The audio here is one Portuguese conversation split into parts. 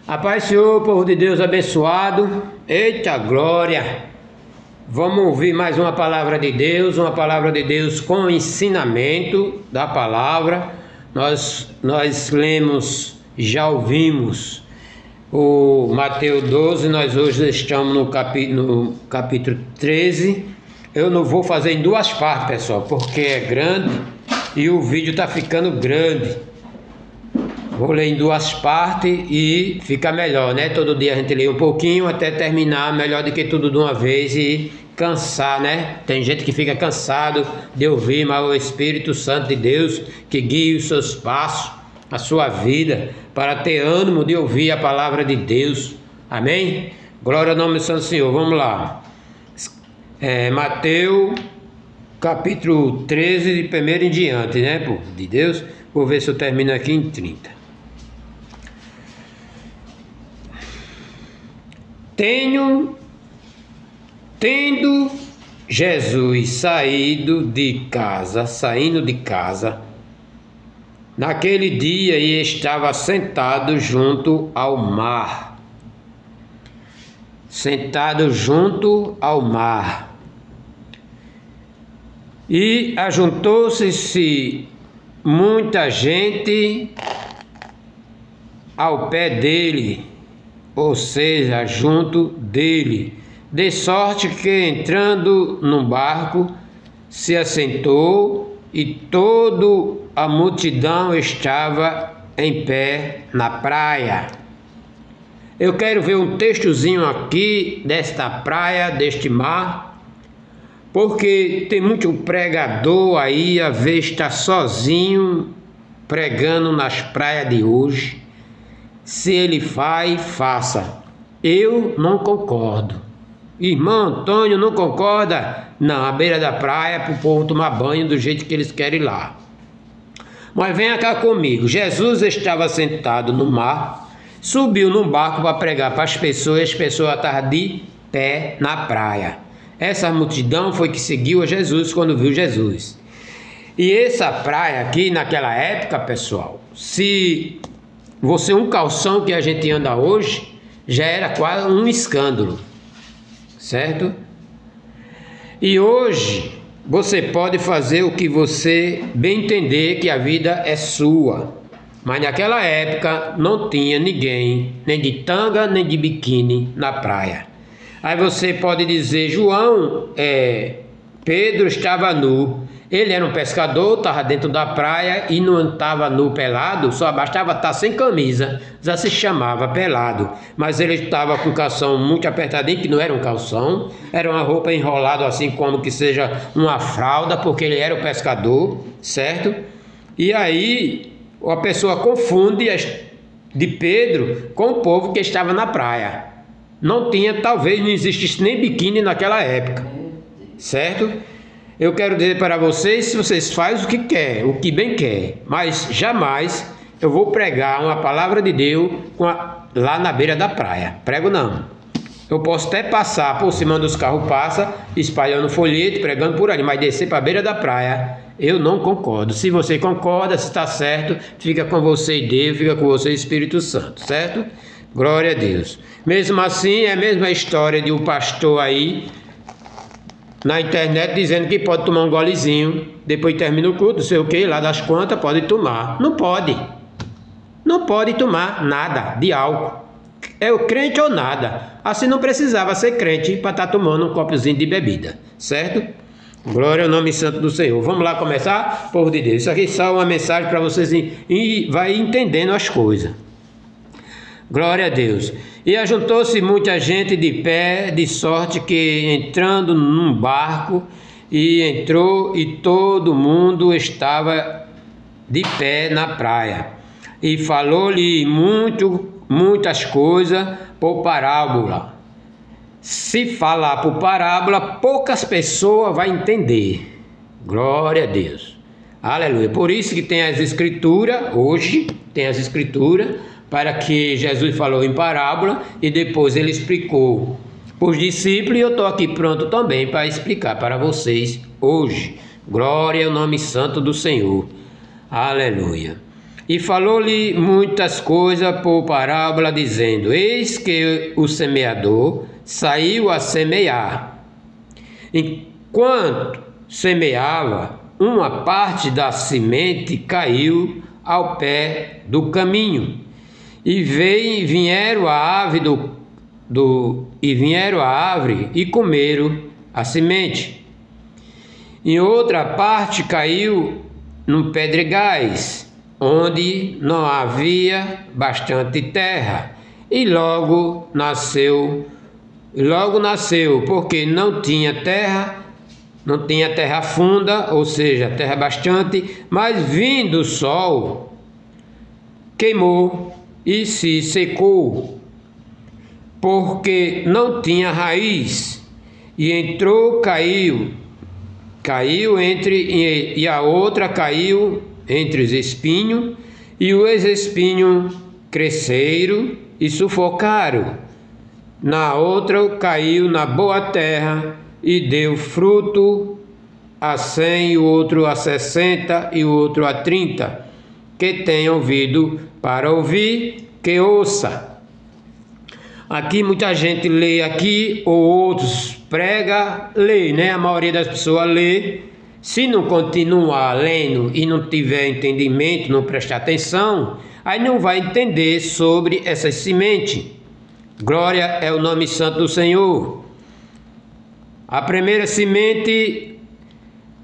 A paz do Senhor, povo de Deus abençoado. Eita glória! Vamos ouvir mais uma palavra de Deus com ensinamento da palavra. Nós lemos, já ouvimos o Mateus 12, nós hoje estamos no capítulo 13. Eu não vou fazer em duas partes, pessoal, porque é grande e o vídeo está ficando grande. Vou ler em duas partes e fica melhor, né? Todo dia a gente lê um pouquinho até terminar, melhor do que tudo de uma vez e cansar, né? Tem gente que fica cansado de ouvir, mas o Espírito Santo de Deus que guia os seus passos, a sua vida, para ter ânimo de ouvir a palavra de Deus. Amém? Glória ao nome do Santo Senhor. Vamos lá. Mateus capítulo 13, de primeiro em diante, né, povo de Deus? Vou ver se eu termino aqui em 30. Tendo Jesus saindo de casa, naquele dia e estava sentado junto ao mar. E ajuntou-se muita gente ao pé dele, ou seja, junto dele, de sorte que entrando num barco se assentou e toda a multidão estava em pé na praia. Eu quero ver um textozinho aqui desta praia, deste mar, porque tem muito pregador aí, às vezes está sozinho pregando nas praias de hoje. Se ele faz, faça. Eu não concordo. Irmão Antônio não concorda? Não, à beira da praia para o povo tomar banho do jeito que eles querem lá. Mas venha cá comigo. Jesus estava sentado no mar, subiu num barco para pregar para as pessoas estavam de pé na praia. Essa multidão foi que seguiu a Jesus quando viu Jesus. E essa praia aqui, naquela época, pessoal, se você um calção que a gente anda hoje, já era quase um escândalo, certo? E hoje você pode fazer o que você bem entender, que a vida é sua. Mas naquela época não tinha ninguém, nem de tanga, nem de biquíni na praia. Aí você pode dizer, Pedro estava nu. Ele era um pescador, estava dentro da praia e não estava nu pelado, só bastava estar sem camisa, já se chamava pelado. Mas ele estava com o calção muito apertadinho, que não era um calção, era uma roupa enrolada assim como que seja uma fralda, porque ele era o pescador, certo? E aí a pessoa confunde de Pedro com o povo que estava na praia. Não tinha, talvez não existisse nem biquíni naquela época, certo? Eu quero dizer para vocês, se vocês fazem o que quer, o que bem quer, mas jamais eu vou pregar uma palavra de Deus lá na beira da praia. Prego não. Eu posso até passar por cima dos carros, espalhando folheto, pregando por ali, mas descer para a beira da praia, eu não concordo. Se você concorda, se está certo, fica com você e Deus, fica com você Espírito Santo, certo? Glória a Deus. Mesmo assim, é a mesma história de um pastor aí na internet dizendo que pode tomar um golezinho, depois termina o culto, não sei o que, lá das quantas, pode tomar. Não pode. Não pode tomar nada de álcool. É o crente ou nada. Assim não precisava ser crente para estar tomando um copozinho de bebida, certo? Glória ao nome santo do Senhor. Vamos lá começar, povo de Deus. Isso aqui é só uma mensagem para vocês e vai entendendo as coisas. Glória a Deus. E ajuntou-se muita gente de pé, de sorte que entrando num barco, e entrou e todo mundo estava de pé na praia. E falou-lhe muitas coisas por parábola. Se falar por parábola, poucas pessoas vão entender. Glória a Deus. Aleluia. Por isso que tem as escrituras, hoje tem as escrituras, para que Jesus falou em parábola e depois ele explicou para os discípulos, e eu estou aqui pronto também para explicar para vocês hoje. Glória ao nome santo do Senhor. Aleluia. E falou-lhe muitas coisas por parábola, dizendo: Eis que o semeador saiu a semear. Enquanto semeava, uma parte da semente caiu ao pé do caminho, e vieram a árvore e comeram a semente. E outra parte caiu no pedregais, onde não havia bastante terra, e logo nasceu, porque não tinha terra funda, ou seja, terra bastante, mas vindo o sol, queimou e se secou, porque não tinha raiz, e entrou, caiu entre, e a outra caiu entre os espinhos, e os espinhos cresceram e sufocaram. Na outra caiu na boa terra, e deu fruto a 100, o outro a 60 e o outro a 30. Que tem ouvido para ouvir, que ouça. Aqui muita gente lê aqui, ou outros prega, lê, né? A maioria das pessoas lê. Se não continuar lendo e não tiver entendimento, não prestar atenção, aí não vai entender sobre essa semente. Glória é o nome santo do Senhor. A primeira semente,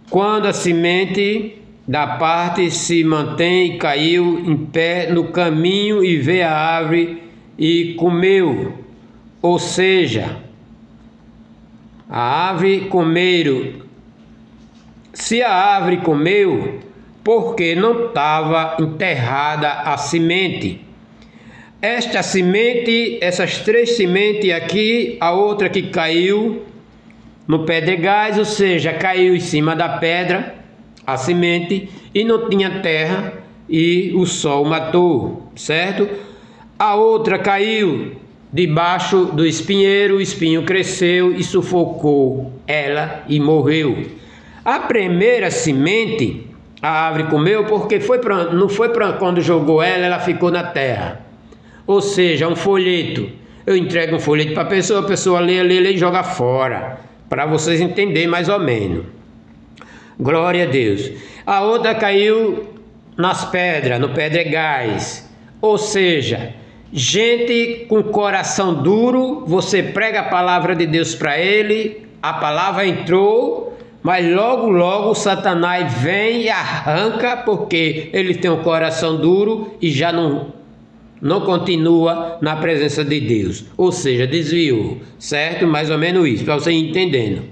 quando a semente da parte se mantém, caiu em pé no caminho e veio a árvore e comeu. Ou seja, a árvore comeram. Se a árvore comeu, porque não estava enterrada a semente. Esta semente, essas 3 sementes aqui, a outra que caiu no pedregais, ou seja, caiu em cima da pedra, a semente, e não tinha terra, e o sol matou, certo? A outra caiu debaixo do espinheiro, o espinho cresceu e sufocou ela e morreu. A primeira semente, a árvore comeu, porque não foi para quando jogou ela ficou na terra. Ou seja, um folheto. Eu entrego um folheto para a pessoa lê e joga fora, para vocês entenderem mais ou menos. Glória a Deus. A outra caiu nas pedras, no pedregais. Ou seja, gente com coração duro, você prega a palavra de Deus para ele, a palavra entrou, mas logo Satanás vem e arranca, porque ele tem um coração duro e já não continua na presença de Deus, ou seja, desviou, certo? Mais ou menos isso, para você ir entendendo.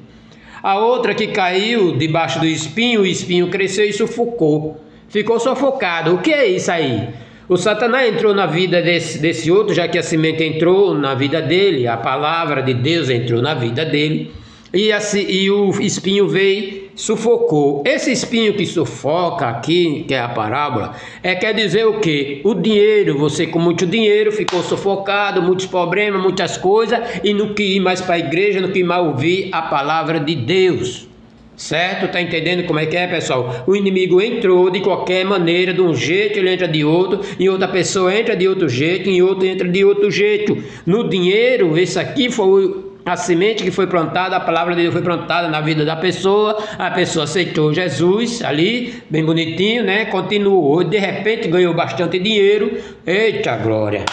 A outra que caiu debaixo do espinho, o espinho cresceu e sufocou, ficou sufocado. O que é isso aí? O Satanás entrou na vida desse outro, já que a semente entrou na vida dele, a palavra de Deus entrou na vida dele, e o espinho veio, sufocou. Esse espinho que sufoca aqui, que é a parábola, quer dizer o quê? O dinheiro, você com muito dinheiro ficou sufocado, muitos problemas, muitas coisas, e não quis ir mais para a igreja, não quis mais ouvir a palavra de Deus. Certo? Tá entendendo como é que é, pessoal? O inimigo entrou de qualquer maneira, de um jeito ele entra de outro, em outra pessoa entra de outro jeito, em outro entra de outro jeito. No dinheiro, esse aqui foi a semente que foi plantada, a palavra de Deus foi plantada na vida da pessoa, a pessoa aceitou Jesus ali, bem bonitinho, né? Continuou, de repente ganhou bastante dinheiro, eita glória!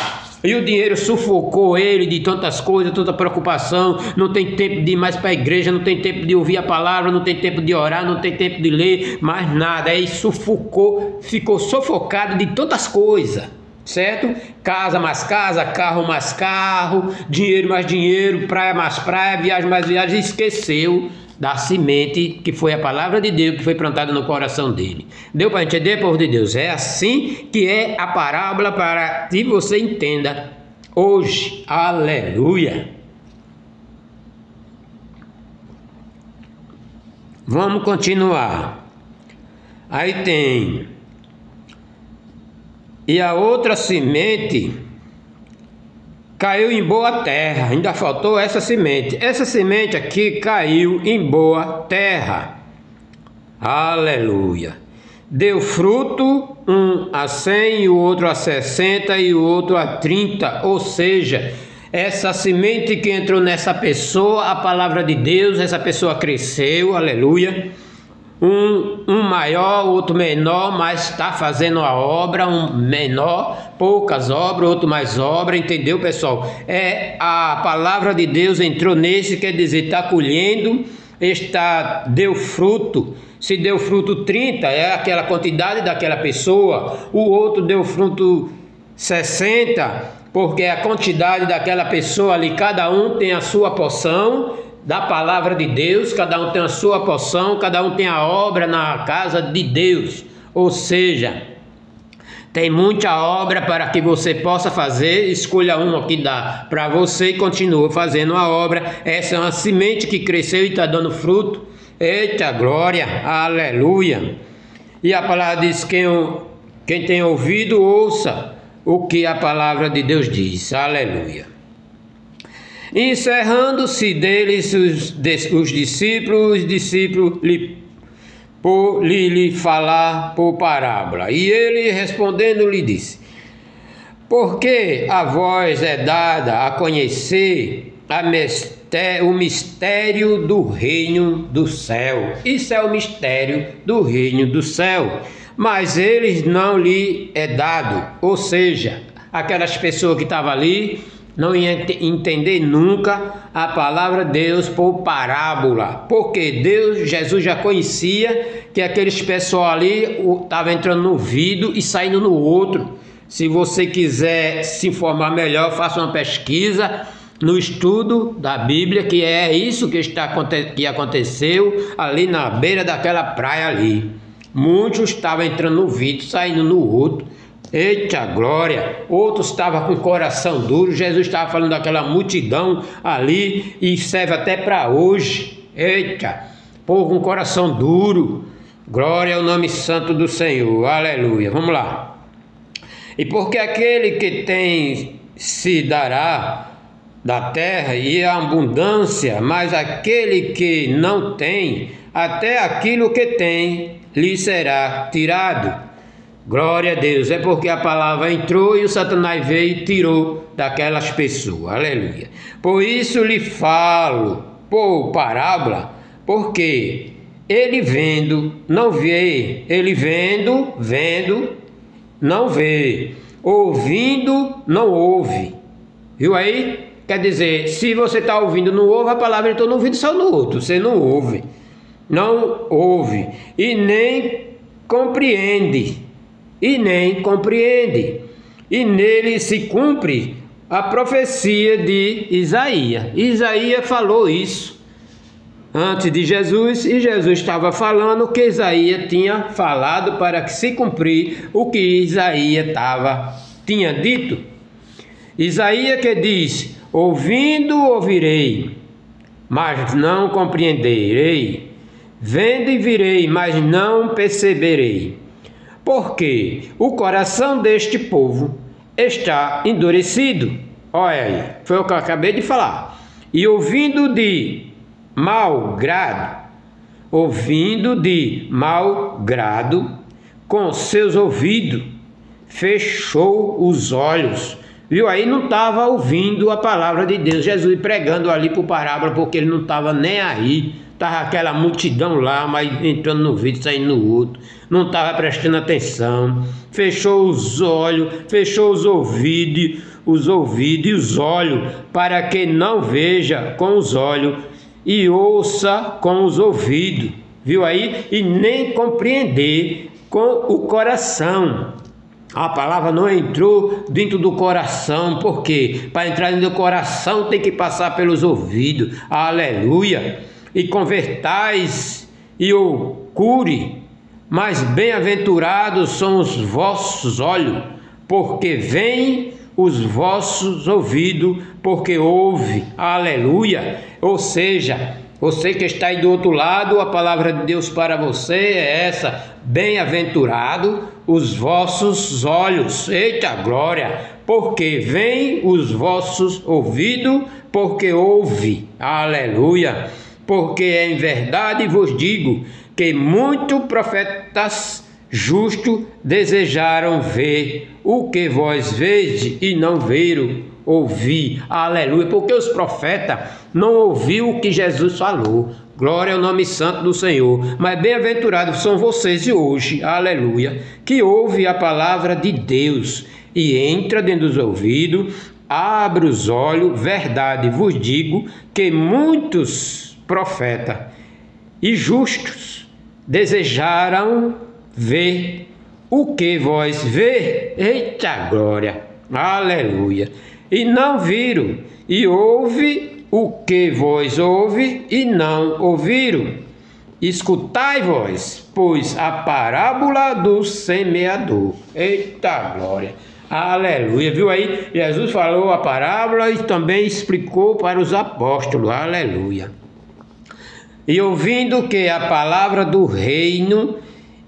E o dinheiro sufocou ele de tantas coisas, tanta preocupação, não tem tempo de ir mais para a igreja, não tem tempo de ouvir a palavra, não tem tempo de orar, não tem tempo de ler, mais nada. Aí sufocou, ficou sufocado de tantas coisas, certo? Casa mais casa, carro mais carro, dinheiro mais dinheiro, praia mais praia, viagem mais viagem, esqueceu da semente que foi a palavra de Deus que foi plantada no coração dele. Deu para entender, povo de Deus? É assim que é a parábola, para que você entenda hoje. Aleluia! Vamos continuar. Aí tem: e a outra semente caiu em boa terra. Ainda faltou essa semente. Essa semente aqui caiu em boa terra. Aleluia. deu fruto, um a 100, o outro a 60 e o outro a 30. Ou seja, essa semente que entrou nessa pessoa, a palavra de Deus, essa pessoa cresceu, aleluia. Um maior, outro menor, mas está fazendo a obra. Um menor, poucas obras, outro mais obra, entendeu, pessoal? A palavra de Deus entrou nesse, quer dizer, está colhendo, deu fruto. Se deu fruto 30, é aquela quantidade daquela pessoa. O outro deu fruto 60, porque é a quantidade daquela pessoa ali. Cada um tem a sua porção da palavra de Deus, cada um tem a sua porção, cada um tem a obra na casa de Deus. Ou seja, tem muita obra para que você possa fazer. Escolha uma que dá para você e continue fazendo a obra. Essa é uma semente que cresceu e está dando fruto. Eita glória, aleluia. E a palavra diz: quem tem ouvido, ouça o que a palavra de Deus diz, aleluia. Encerrando-se deles os discípulos lhe falar por parábola. E ele respondendo lhe disse: porque a vós é dada a conhecer o mistério do reino do céu. Isso é o mistério do reino do céu. Mas eles não lhe é dado. Ou seja, aquelas pessoas que estavam ali não iam entender nunca a palavra de Deus por parábola. Porque Jesus já conhecia que aqueles pessoal ali estavam entrando no ouvido e saindo no outro. Se você quiser se informar melhor, faça uma pesquisa no estudo da Bíblia, que é isso que aconteceu ali na beira daquela praia ali. Muitos estavam entrando no vidro, saindo no outro. Eita glória! Outros estavam com o coração duro. Jesus estava falando daquela multidão ali e serve até para hoje. Eita! Povo com coração duro. Glória ao nome santo do Senhor. Aleluia. Vamos lá. E porque aquele que tem se dará da terra e a abundância, mas aquele que não tem, até aquilo que tem lhe será tirado. Glória a Deus. É porque a palavra entrou e o Satanás veio e tirou daquelas pessoas. Aleluia. Por isso lhe falo por parábola, porque ele vendo não vê, ele vendo não vê, ouvindo não ouve. Viu aí? Quer dizer, se você está ouvindo não ouve, a palavra entrou no ouvido só no outro. Você não ouve e nem compreende. E nele se cumpre a profecia de Isaías. Isaías falou isso antes de Jesus, e Jesus estava falando que Isaías tinha falado para que se cumprir o que Isaías tinha dito. Isaías que diz: ouvindo ouvirei, mas não compreenderei, vendo e virei, mas não perceberei. Porque o coração deste povo está endurecido. Olha aí, foi o que eu acabei de falar. E ouvindo de mau grado, com seus ouvidos, fechou os olhos. Viu aí? Não estava ouvindo a palavra de Deus. Jesus pregando ali por parábola, porque ele não estava nem aí. Estava aquela multidão lá, mas entrando no vídeo, saindo no outro. Não estava prestando atenção. Fechou os olhos, fechou os ouvidos e os olhos, para que não veja com os olhos e ouça com os ouvidos. Viu aí? E nem compreender com o coração. A palavra não entrou dentro do coração, porque para entrar dentro do coração tem que passar pelos ouvidos. Aleluia! E convertais e o cure, mas bem-aventurados são os vossos olhos, porque veem os vossos ouvidos, porque ouve. Aleluia! Ou seja, você que está aí do outro lado, a palavra de Deus para você é essa: bem-aventurado os vossos olhos. Eita glória! Porque veem os vossos ouvidos, porque ouve. Aleluia! Porque em verdade vos digo que muitos profetas justo desejaram ver o que vós vedes e não viram ouvir. Aleluia. Porque os profetas não ouviram o que Jesus falou. Glória ao nome santo do Senhor. Mas bem-aventurados são vocês hoje, aleluia, que ouvem a palavra de Deus e entra dentro dos ouvidos, abre os olhos. Verdade vos digo que muitos profetas e justos desejaram ver o que vós vê. Eita glória, aleluia, e não viram, e ouve o que vós ouve e não ouviram. Escutai vós, pois, a parábola do semeador. Eita glória, aleluia. Viu aí? Jesus falou a parábola e também explicou para os apóstolos. Aleluia. E ouvindo que a palavra do reino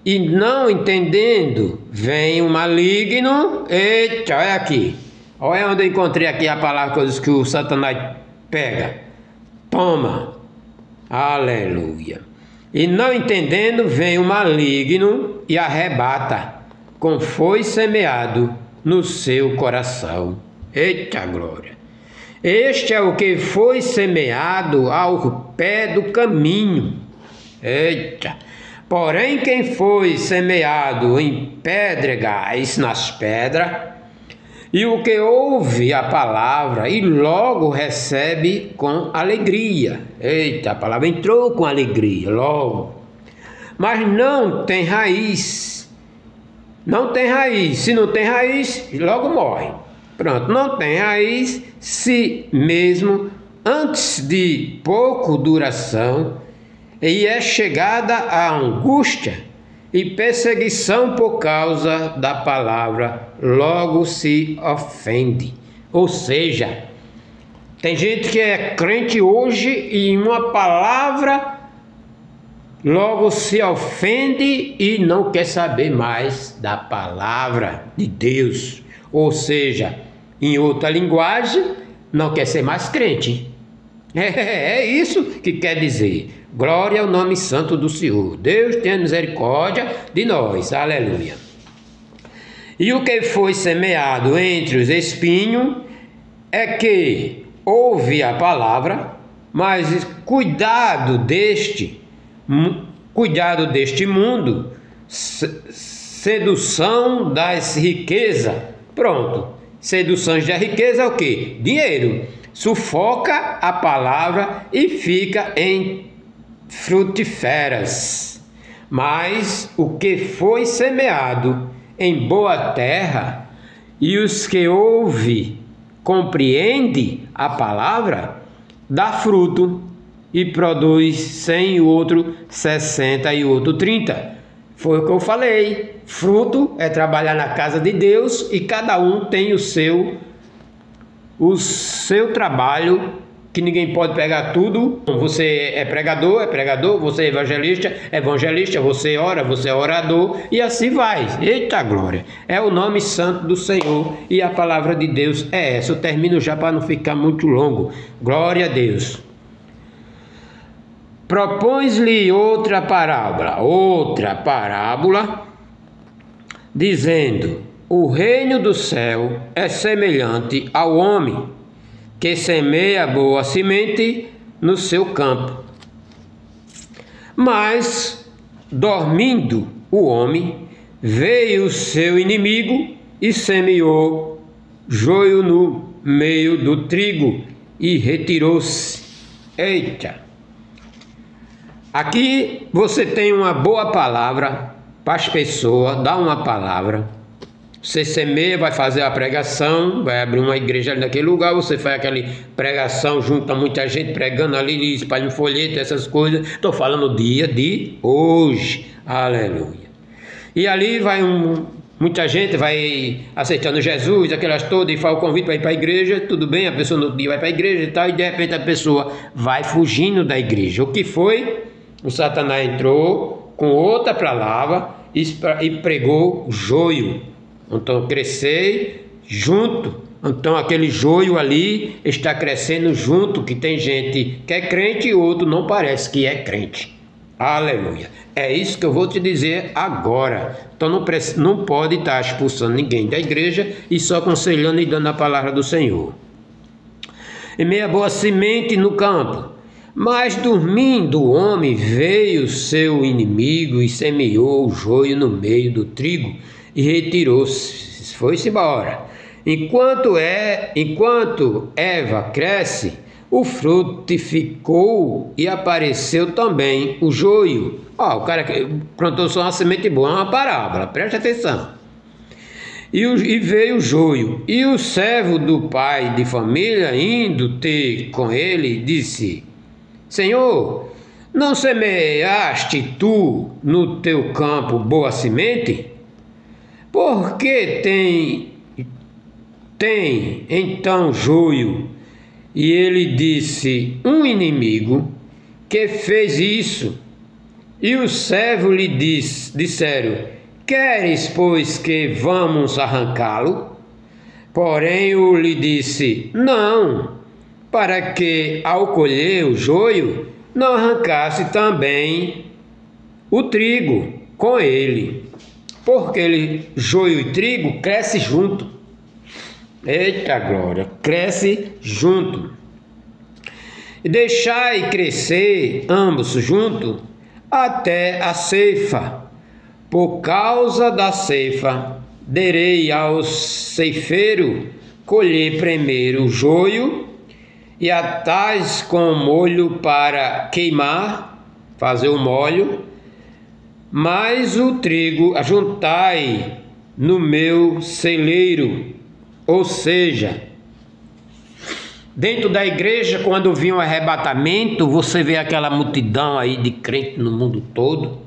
e não entendendo, vem o maligno. Eita, olha aqui. Olha onde eu encontrei aqui a palavra, coisas que o Satanás pega. Toma. Aleluia. E não entendendo, vem o maligno e arrebata, como foi semeado no seu coração. Eita glória. Este é o que foi semeado ao pé do caminho. Eita. Porém, quem foi semeado em pedregais, nas pedras, e o que ouve a palavra e logo recebe com alegria. Eita, a palavra entrou com alegria, logo. Mas não tem raiz. Não tem raiz. Se não tem raiz, logo morre. Pronto, não tem raiz, se mesmo antes de pouco duração, e é chegada a angústia e perseguição por causa da palavra, logo se ofende. Ou seja, tem gente que é crente hoje e em uma palavra logo se ofende e não quer saber mais da palavra de Deus. Ou seja, em outra linguagem, não quer ser mais crente. É isso que quer dizer. Glória ao nome santo do Senhor. Deus tenha misericórdia de nós. Aleluia. E o que foi semeado entre os espinhos é que ouve a palavra, mas cuidado deste mundo, sedução das riquezas. Pronto. Sedução da riqueza é o quê? Dinheiro. Sufoca a palavra e fica em frutíferas. Mas o que foi semeado em boa terra, e os que ouvem, compreende a palavra, dá fruto e produz 100 e outro 60 e outro 30. Foi o que eu falei. Fruto é trabalhar na casa de Deus e cada um tem o seu trabalho, que ninguém pode pegar tudo. Você é pregador, você é evangelista, você ora, você é orador, e assim vai. Eita glória, é o nome santo do Senhor e a palavra de Deus é essa. Eu termino já para não ficar muito longo. Glória a Deus. Propões-lhe outra parábola, dizendo: o reino do céu é semelhante ao homem que semeia boa semente no seu campo. Mas, dormindo o homem, veio o seu inimigo e semeou joio no meio do trigo e retirou-se. Eita! Aqui você tem uma boa palavra para as pessoas, dá uma palavra. Você semeia, vai fazer a pregação, vai abrir uma igreja ali naquele lugar, você faz aquela pregação, junta muita gente pregando ali, espalha um folheto, essas coisas. Estou falando o dia de hoje. Aleluia. E ali vai muita gente vai aceitando Jesus, aquelas todas, e faz o convite para ir para a igreja, tudo bem, a pessoa no outro dia vai para a igreja e tal, e de repente a pessoa vai fugindo da igreja. O que foi? O Satanás entrou com outra palavra e pregou joio. Então crescer junto. Então aquele joio ali está crescendo junto, que tem gente que é crente e outro não parece que é crente. Aleluia. É isso que eu vou te dizer agora. Então não pode estar expulsando ninguém da igreja e só aconselhando e dando a palavra do Senhor. E meia boa semente no campo. Mas dormindo o homem, veio seu inimigo e semeou o joio no meio do trigo e retirou-se, foi-se embora. Enquanto Eva cresce, o frutificou e apareceu também o joio. O cara que plantou só uma semente boa, é uma parábola, preste atenção. E veio o joio. E o servo do pai de família, indo ter com ele, disse: Senhor, não semeaste tu no teu campo boa semente? Porque tem então joio? E ele disse: um inimigo que fez isso. E os servos lhe disseram: queres, pois, que vamos arrancá-lo? Porém, o lhe disse: não, para que, ao colher o joio, não arrancasse também o trigo com ele. Porque joio e trigo crescem junto. Eita glória, cresce junto. E deixai crescer ambos junto até a ceifa. Por causa da ceifa, darei ao ceifeiro colher primeiro o joio e atais com molho para queimar, fazer o molho, mas o trigo ajuntai no meu celeiro. Ou seja, dentro da igreja, quando vinha o arrebatamento, você vê aquela multidão aí de crente no mundo todo.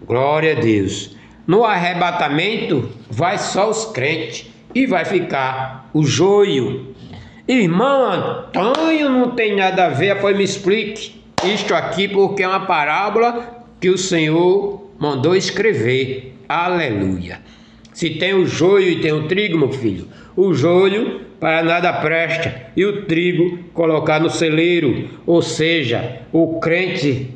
Glória a Deus. No arrebatamento, vai só os crentes e vai ficar o joio. Irmão Antônio, não tem nada a ver, pois me explique isto aqui, porque é uma parábola que o Senhor mandou escrever. Aleluia. Se tem o joio e tem o trigo, meu filho, o joio para nada presta e o trigo colocar no celeiro, ou seja, o crente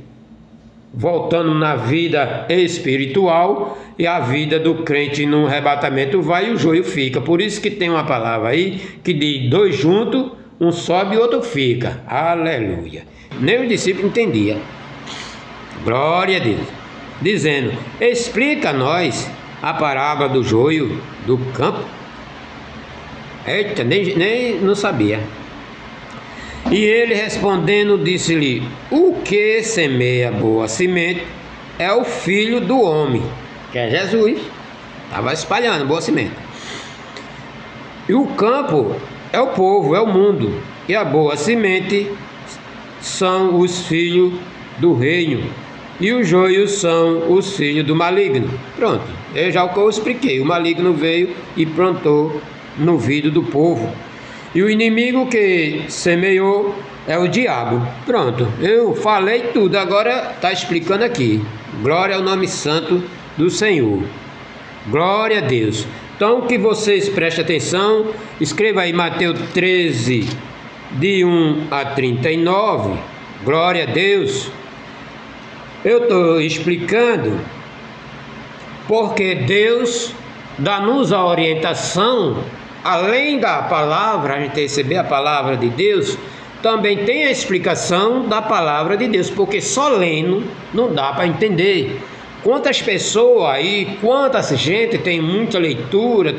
voltando na vida espiritual e a vida do crente no arrebatamento vai e o joio fica. Por isso que tem uma palavra aí que diz: dois juntos, um sobe e outro fica. Aleluia. Nem o discípulo entendia. Glória a Deus. Dizendo: explica a nós a parábola do joio do campo. Eita, nem não sabia. E ele respondendo disse-lhe: o que semeia boa semente é o filho do homem, que é Jesus. Estava espalhando boa semente. E o campo é o povo, é o mundo. E a boa semente são os filhos do reino. E os joios são os filhos do maligno. Pronto, já o que eu expliquei. O maligno veio e plantou no vidro do povo. E o inimigo que semeou é o diabo. Pronto, eu falei tudo, agora está explicando aqui. Glória ao nome santo do Senhor. Glória a Deus. Então que vocês prestem atenção, escreva aí Mateus 13, de 1 a 39. Glória a Deus. Eu estou explicando porque Deus dá-nos a orientação. Além da palavra, a gente receber a palavra de Deus, também tem a explicação da palavra de Deus, porque só lendo não dá para entender. Quantas pessoas aí, quantas gente tem muita leitura,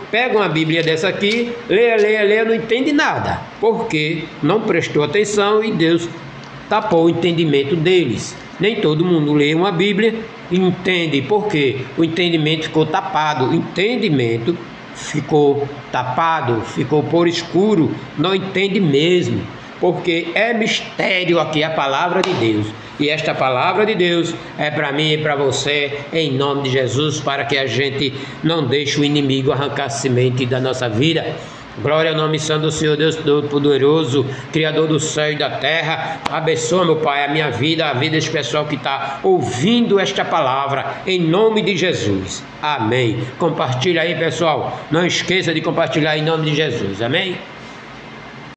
pega uma Bíblia dessa aqui, lê, não entende nada, porque não prestou atenção e Deus tapou o entendimento deles. Nem todo mundo lê uma Bíblia e entende, porque o entendimento ficou tapado, o entendimento ficou tapado, ficou por escuro, não entende mesmo, porque é mistério aqui a palavra de Deus. E esta palavra de Deus é para mim e para você, em nome de Jesus, para que a gente não deixe o inimigo arrancar a semente da nossa vida. Glória ao nome santo do Senhor Deus Todo-Poderoso, Criador do céu e da terra. Abençoa, meu Pai, a minha vida, a vida desse pessoal que está ouvindo esta palavra, em nome de Jesus. Amém. Compartilha aí, pessoal. Não esqueça de compartilhar em nome de Jesus. Amém.